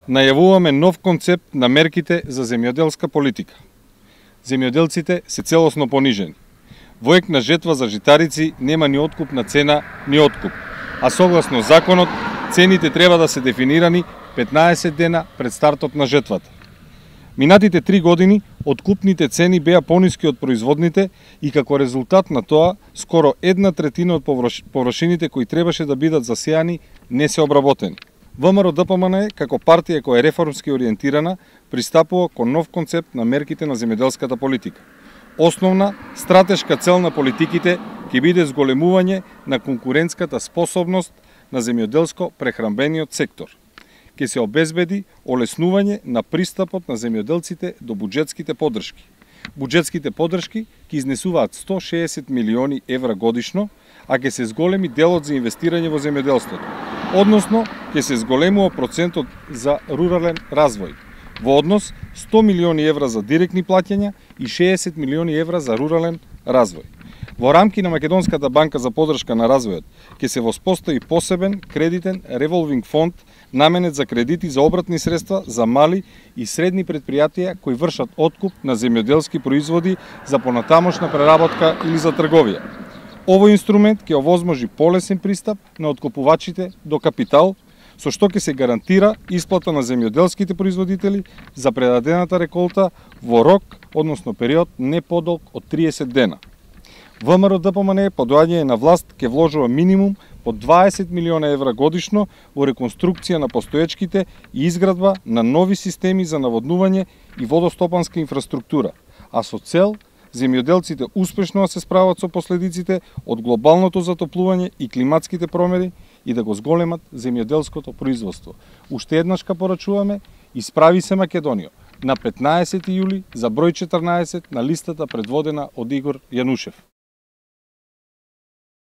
Најавуваме нов концепт на мерките за земјоделска политика. Земјоделците се целосно понижени. Во ек на жетва за житарици нема ни откупна цена, ни откуп, а согласно законот цените треба да се дефинирани 15 дена пред стартот на жетвата. Минатите 3 години откупните цени беа пониски од производните и како резултат на тоа скоро 1/3 од површините кои требаше да бидат засејани не се обработени. ВМРО-ДПМН како партија која е реформски ориентирана пристапува кон нов концепт на мерките на земјоделската политика. Основна стратешка цел на политиките ќе биде зголемување на конкурентската способност на земјоделско-прехранбениот сектор. Ќе се обезбеди олеснување на пристапот на земјоделците до буџетските поддршки. Буџетските поддршки ќе изнесуваат 160 милиони евра годишно, а ќе се зголеми делот за инвестирање во земјоделството. Односно, ќе се зголемува процентот за рурален развој, во однос 100 милиони евра за директни плаќања и 60 милиони евра за рурален развој. Во рамки на Македонската банка за поддршка на развојот ќе се воспостави посебен кредитен револвинг фонд наменет за кредити за обратни средства за мали и средни претпријатија кои вршат откуп на земјоделски производи за понатамошна преработка или за трговија. Овој инструмент ќе овозможи полесен пристап на откупувачите до капитал, со што ќе се гарантира исплата на земјоделските производители за предадената реколта во рок, односно период не подолг од 30 дена. ВМРО-ДПМН по доаѓање на власт ќе вложува минимум по 20 милиона евра годишно во реконструкција на постоечките и изградба на нови системи за наводнување и водостопанска инфраструктура, а со цел земјоделците успешно да се справат со последиците од глобалното затоплување и климатските промени и да го зголемат земјоделското производство. Уште еднаш ка порачуваме, исправи се Македонија на 15 јули за број 14 на листата предводена од Игор Јанушев.